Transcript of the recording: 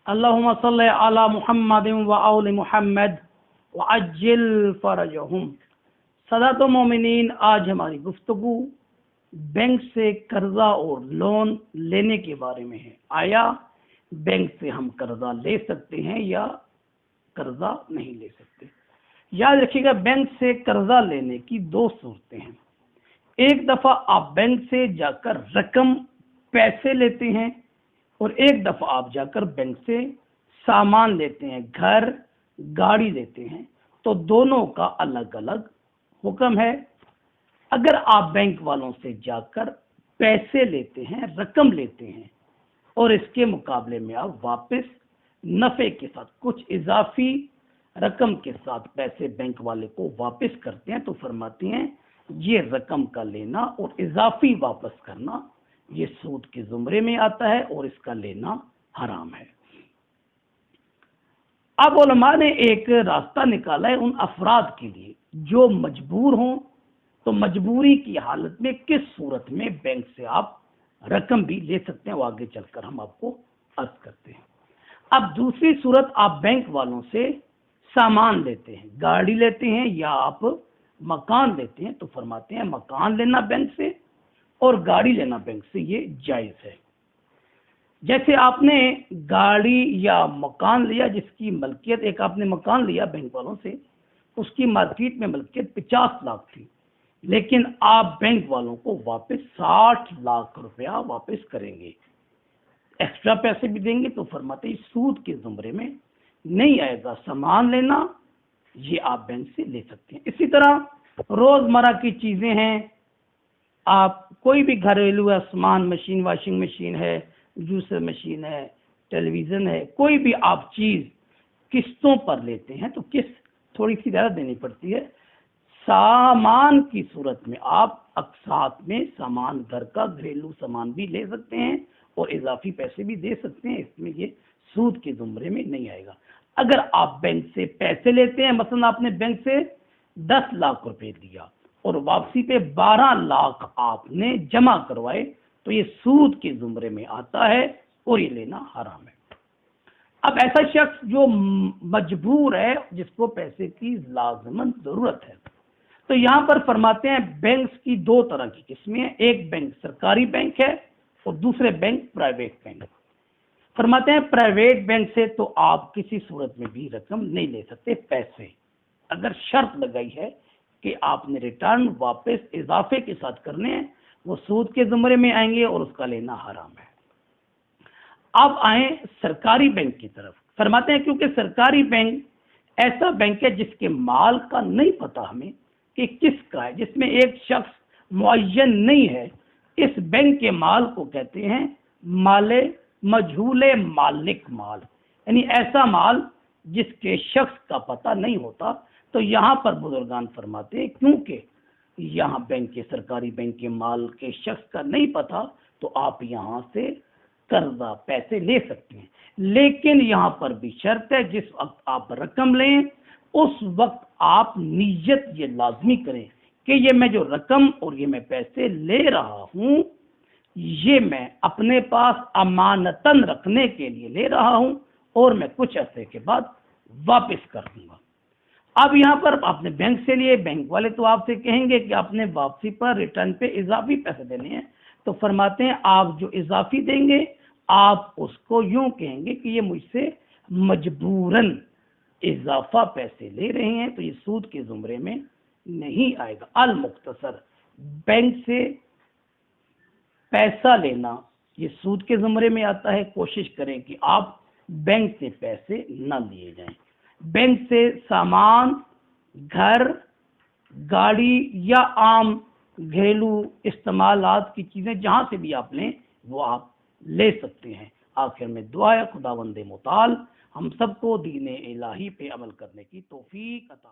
अल्लाहुम्मा सल्लि अला मुहम्मद व आले मुहम्मद व अज्जिल फरजहुम। सदात मोमिनीन, आज हमारी गुफ्तगू बैंक से कर्जा और लोन लेने के बारे में है। आया बैंक से हम कर्जा ले सकते हैं या कर्जा नहीं ले सकते। याद रखिएगा, बैंक से कर्जा लेने की दो सूरतें हैं। एक दफा आप बैंक से जाकर रकम पैसे लेते हैं और एक दफा आप जाकर बैंक से सामान लेते हैं, घर गाड़ी लेते हैं। तो दोनों का अलग अलग हुक्म है। अगर आप बैंक वालों से जाकर पैसे लेते हैं, रकम लेते हैं और इसके मुकाबले में आप वापस नफे के साथ कुछ इजाफी रकम के साथ पैसे बैंक वाले को वापस करते हैं, तो फरमाती हैं ये रकम का लेना और इजाफी वापस करना ये सूद के जुमरे में आता है और इसका लेना हराम है। अब उलमा ने एक रास्ता निकाला है उन अफराद के लिए जो मजबूर हों, तो मजबूरी की हालत में किस सूरत में बैंक से आप रकम भी ले सकते हैं, वो आगे चलकर हम आपको अर्ज करते हैं। अब दूसरी सूरत, आप बैंक वालों से सामान लेते हैं, गाड़ी लेते हैं या आप मकान लेते हैं, तो फरमाते हैं मकान लेना बैंक से और गाड़ी लेना बैंक से ये जायज़ है। जैसे आपने गाड़ी या मकान लिया जिसकी मलकियत, एक आपने मकान लिया बैंक वालों से, उसकी मार्केट में मलकियत 50 लाख थी, लेकिन आप बैंक वालों को वापस 60 लाख रुपया वापस करेंगे, एक्स्ट्रा पैसे भी देंगे, तो फरमाते हैं सूद के जुमरे में नहीं आएगा। सामान लेना ये आप बैंक से ले सकते हैं। इसी तरह रोजमर्रा की चीजें हैं, आप कोई भी घरेलू सामान, मशीन, वॉशिंग मशीन है, जूसर मशीन है, टेलीविजन है, कोई भी आप चीज किस्तों पर लेते हैं तो किस्त थोड़ी सी ज्यादा देनी पड़ती है। सामान की सूरत में आप साथ में सामान, घर का घरेलू सामान भी ले सकते हैं और इजाफी पैसे भी दे सकते हैं, इसमें ये सूद के जुमरे में नहीं आएगा। अगर आप बैंक से पैसे लेते हैं, मसलन आपने बैंक से 10 लाख रुपए दिया और वापसी पे 12 लाख आपने जमा करवाए, तो ये सूद के जुमरे में आता है और ये लेना हराम है। अब ऐसा शख्स जो मजबूर है, जिसको पैसे की लाजमन जरूरत है, तो यहाँ पर फरमाते हैं बैंक की दो तरह की किस्में हैं। एक बैंक सरकारी बैंक है और दूसरे बैंक प्राइवेट बैंक। फरमाते हैं प्राइवेट बैंक से तो आप किसी सूरत में भी रकम नहीं ले सकते पैसे, अगर शर्त लगाई है कि आपने रिटर्न वापस इजाफे के साथ करने हैं, वो सूद के जुमरे में आएंगे और उसका लेना हराम है। अब आए सरकारी बैंक की तरफ। फरमाते हैं क्योंकि सरकारी बैंक ऐसा बैंक है जिसके माल का नहीं पता हमें कि किसका है, जिसमें एक शख्स मुअय्यन नहीं है, इस बैंक के माल को कहते हैं माले मजहूले मालिक माल, यानी ऐसा माल जिसके शख्स का पता नहीं होता। तो यहाँ पर बुजुर्गान फरमाते हैं क्योंकि यहाँ बैंक के, सरकारी बैंक के माल के शख्स का नहीं पता, तो आप यहाँ से कर्जा पैसे ले सकते हैं, लेकिन यहाँ पर भी शर्त है, जिस वक्त आप रकम लें उस वक्त आप नीयत ये लाजमी करें कि ये मैं जो रकम और ये मैं पैसे ले रहा हूँ, ये मैं अपने पास अमानतन रखने के लिए ले रहा हूँ और मैं कुछ अरसे के बाद वापस कर दूंगा। अब यहाँ पर आपने बैंक से लिए, बैंक वाले तो आपसे कहेंगे कि आपने वापसी पर रिटर्न पे इजाफी पैसे देने हैं, तो फरमाते हैं आप जो इजाफी देंगे आप उसको यूं कहेंगे कि ये मुझसे मजबूरन इजाफा पैसे ले रहे हैं, तो ये सूद के जुमरे में नहीं आएगा। अल मुख्तसर, बैंक से पैसा लेना ये सूद के जुमरे में आता है। कोशिश करें कि आप बैंक से पैसे न लिए जाएं। बैंक से सामान, घर, गाड़ी या आम घरेलू इस्तेमालात की चीजें जहां से भी आप लें वो आप ले सकते हैं। आखिर में दुआ है खुदावंदे मुताल हम सबको दीन इलाही पे अमल करने की तौफीक अता